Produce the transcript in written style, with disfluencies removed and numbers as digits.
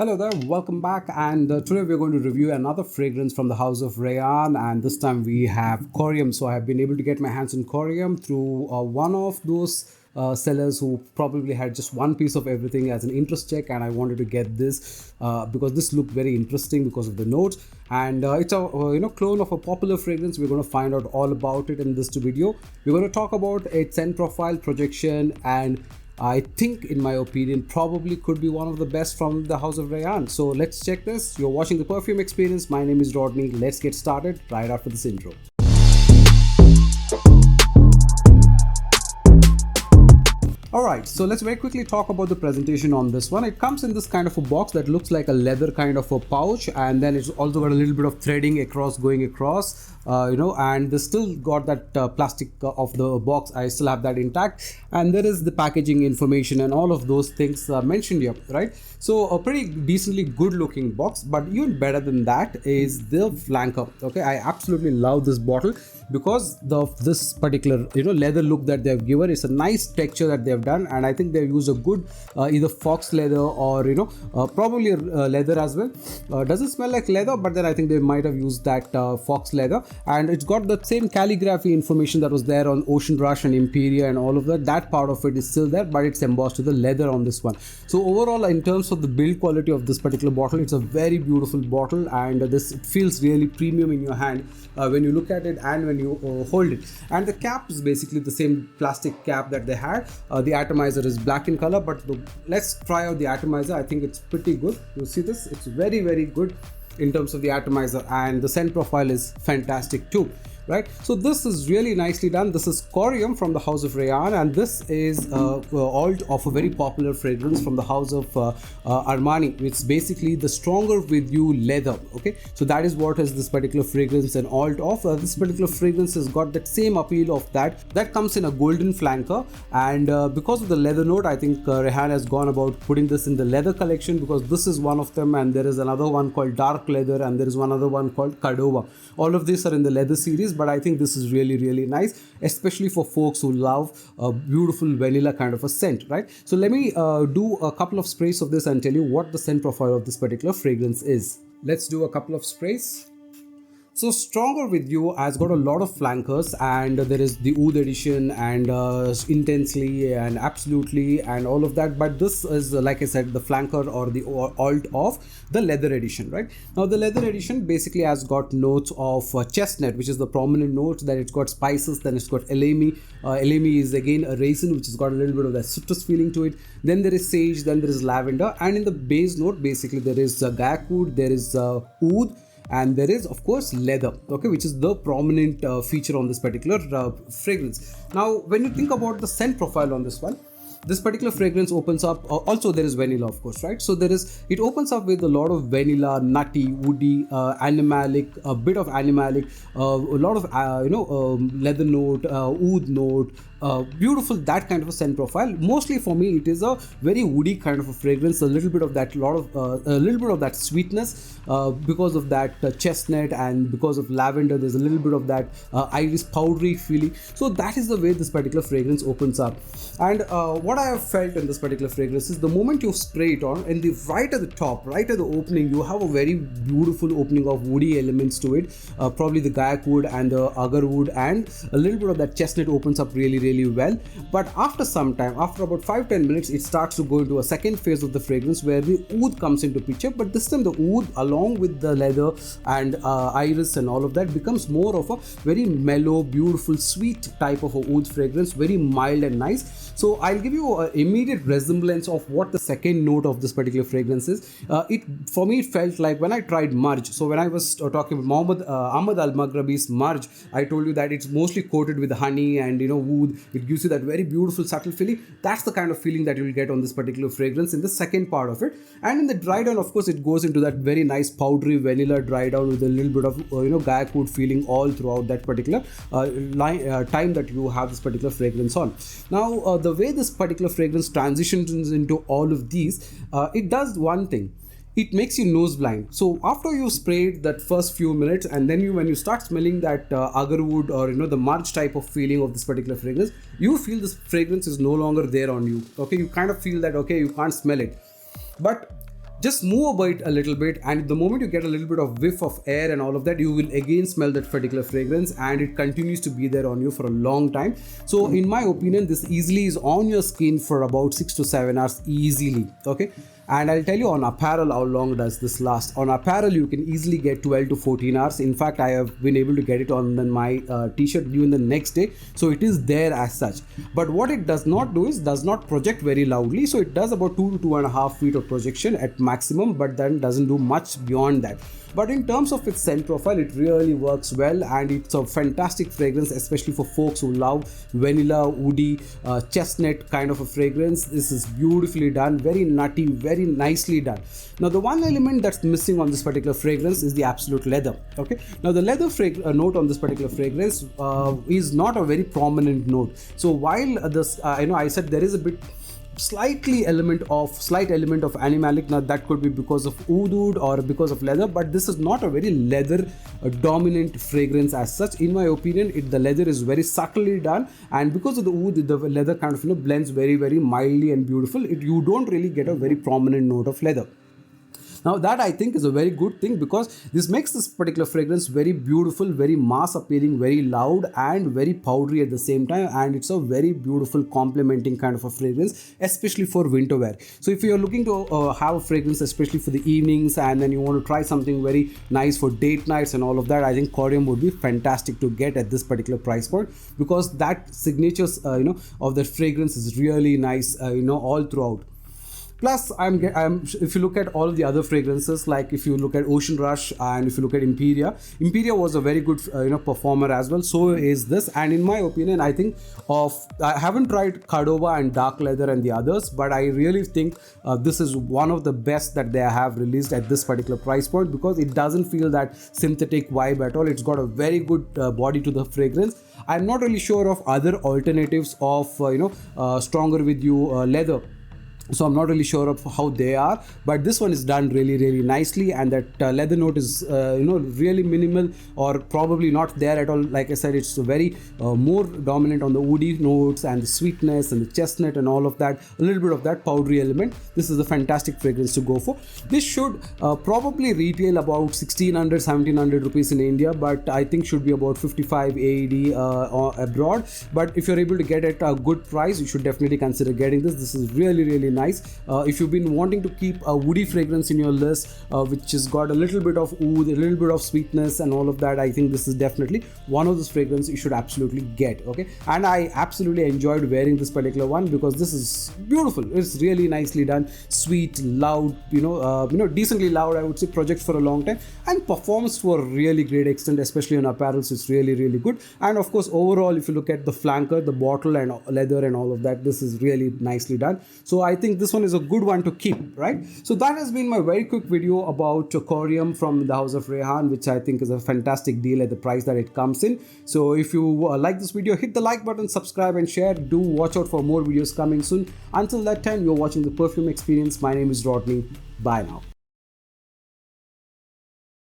Hello there, welcome back. And today we're going to review another fragrance from the house of Rayhaan, and this time we have Corium. So I have been able to get my hands on Corium through one of those sellers who probably had just one piece of everything as an interest check, and I wanted to get this because this looked very interesting because of the notes. And it's a clone of a popular fragrance. We're going to find out all about it in this video. We're going to talk about its scent profile, projection, and I think, in my opinion, probably could be one of the best from the house of Rayhaan. So let's check this. You're watching the Perfume Experience. My name is Rodney. Let's get started right after this intro. Alright, so let's very quickly talk about the presentation on this one. It comes in this kind of a box that looks like a leather kind of a pouch, and then it's also got a little bit of threading going across, and they still got that plastic of the box. I still have that intact, and there is the packaging information and all of those things mentioned here, right? So a pretty decently good looking box, but even better than that is the flanker. Okay, I absolutely love this bottle because of this particular leather look that they've given. It's a nice texture that they've done, and I think they've used a good either fox leather or probably leather as well. Doesn't smell like leather, but then I think they might have used that fox leather, and it's got the same calligraphy information that was there on Ocean Rush and Imperia and all of that part of it is still there, but it's embossed with the leather on this one. So overall, in terms of the build quality of this particular bottle, it's a very beautiful bottle, and it feels really premium in your hand when you look at it and when you hold it. And the cap is basically the same plastic cap that they had. The atomizer is black in color, but let's try out the atomizer. I think it's pretty good. You see this? It's very, very good in terms of the atomizer, and the scent profile is fantastic too. Right, so this is really nicely done. This is Corium from the house of Rayhaan, and this is alt of a very popular fragrance from the house of Armani. It's basically the Stronger With You leather. Okay, so that is what is this particular fragrance an alt of. This particular fragrance has got that same appeal of that comes in a golden flanker, and because of the leather note, I think Rayhaan has gone about putting this in the leather collection, because this is one of them, and there is another one called dark leather, and there is one other one called Cordova. All of these are in the leather series, but I think this is really, really nice, especially for folks who love a beautiful vanilla kind of a scent, right? So let me do a couple of sprays of this and tell you what the scent profile of this particular fragrance is. Let's do a couple of sprays. So Stronger With You has got a lot of flankers, and there is the Oud edition and Intensely and Absolutely and all of that, but this is like I said, the flanker or the alt of the leather edition. Right now, the leather edition basically has got notes of chestnut, which is the prominent note. Then it's got spices, then it's got elemi. Elemi is again a raisin, which has got a little bit of that citrus feeling to it. Then there is sage, then there is lavender, and in the base note basically there is gaiac wood, there is oud, and there is of course leather, okay, which is the prominent feature on this particular fragrance. Now when you think about the scent profile on this one, this particular fragrance opens up, also there is vanilla of course, right? So it opens up with a lot of vanilla, nutty, woody, animalic, a bit of animalic, a lot of leather note, oud note, beautiful, that kind of a scent profile. Mostly for me it is a very woody kind of a fragrance, a little bit of that sweetness because of that chestnut, and because of lavender there's a little bit of that iris powdery feeling. So that is the way this particular fragrance opens up. And what I have felt in this particular fragrance is the moment you spray it on, and right at the top, right at the opening, you have a very beautiful opening of woody elements to it, probably the gaiac wood and the agar wood, and a little bit of that chestnut opens up really, really well. But after some time, after about 5-10 minutes, it starts to go into a second phase of the fragrance where the oud comes into picture, but this time the oud along with the leather and iris and all of that becomes more of a very mellow, beautiful, sweet type of a oud fragrance, very mild and nice. So I'll give you an immediate resemblance of what the second note of this particular fragrance is. For me it felt like when I tried Marj. So when I was talking about Ahmad Al-Maghrabi's Marj, I told you that it's mostly coated with honey and wood. It gives you that very beautiful subtle feeling. That's the kind of feeling that you'll get on this particular fragrance in the second part of it. And in the dry down, of course, it goes into that very nice powdery vanilla dry down with a little bit of gaiac wood feeling all throughout that particular time that you have this particular fragrance on. Now the way this particular fragrance transitions into all of these, it does one thing. It makes you nose blind. So after you sprayed that first few minutes, and then when you start smelling that agarwood or the March type of feeling of this particular fragrance, you feel this fragrance is no longer there on you. Okay, you kind of feel that you can't smell it. But just move about a little bit, and the moment you get a little bit of whiff of air and all of that, you will again smell that particular fragrance, and it continues to be there on you for a long time. So in my opinion, this easily is on your skin for about 6 to 7 hours easily. Okay, and I'll tell you on apparel how long does this last. On apparel, you can easily get 12 to 14 hours. In fact, I have been able to get it on my t-shirt even the next day, so it is there as such. But what it does not do is does not project very loudly. So it does about 2 to 2.5 feet of projection at maximum, but then doesn't do much beyond that. But in terms of its scent profile, it really works well, and it's a fantastic fragrance, especially for folks who love vanilla, woody, chestnut kind of a fragrance. This is beautifully done, very nutty, very nicely done. Now, the one element that's missing on this particular fragrance is the absolute leather. Okay, now the leather note on this particular fragrance is not a very prominent note. So while this, I said there is a slight element of animalic. Now that could be because of oud or because of leather, but this is not a very leather dominant fragrance as such. In my opinion, the leather is very subtly done, and because of the oud, the leather kind of blends very, very mildly and beautiful. You don't really get a very prominent note of leather. Now that I think is a very good thing, because this makes this particular fragrance very beautiful, very mass appealing, very loud and very powdery at the same time, and it's a very beautiful complementing kind of a fragrance, especially for winter wear. So if you're looking to have a fragrance especially for the evenings, and then you want to try something very nice for date nights and all of that, I think Corium would be fantastic to get at this particular price point, because that signatures of that fragrance is really nice all throughout. Plus, if you look at all of the other fragrances, like if you look at Ocean Rush and if you look at Imperia was a very good performer as well. So is this, and in my opinion, I haven't tried Cordova and Dark Leather and the others, but I really think this is one of the best that they have released at this particular price point, because it doesn't feel that synthetic vibe at all. It's got a very good body to the fragrance. I'm not really sure of other alternatives of Stronger With You leather. So I'm not really sure of how they are, but this one is done really, really nicely, and that leather note is really minimal or probably not there at all. Like I said, it's very more dominant on the woody notes and the sweetness and the chestnut and all of that, a little bit of that powdery element. This is a fantastic fragrance to go for. This should probably retail about 1600-1700 rupees in India, but I think should be about 55 AED abroad. But if you're able to get it at a good price, you should definitely consider getting this. This is really, really nice. If you've been wanting to keep a woody fragrance in your list, which has got a little bit of oud, a little bit of sweetness and all of that, I think this is definitely one of those fragrances you should absolutely get. Okay, and I absolutely enjoyed wearing this particular one, because this is beautiful. It's really nicely done, sweet, loud, decently loud, I would say, projects for a long time, and performs to a really great extent, especially on apparel. So it's really, really good. And of course, overall, if you look at the flanker, the bottle and leather and all of that, this is really nicely done. So I think this one is a good one to keep, right? So that has been my very quick video about Corium from the house of Rayhaan, which I think is a fantastic deal at the price that it comes in. So if you like this video, hit the like button, subscribe and share. Do watch out for more videos coming soon. Until that time, you're watching the Perfume Experience. My name is Rodney. Bye now.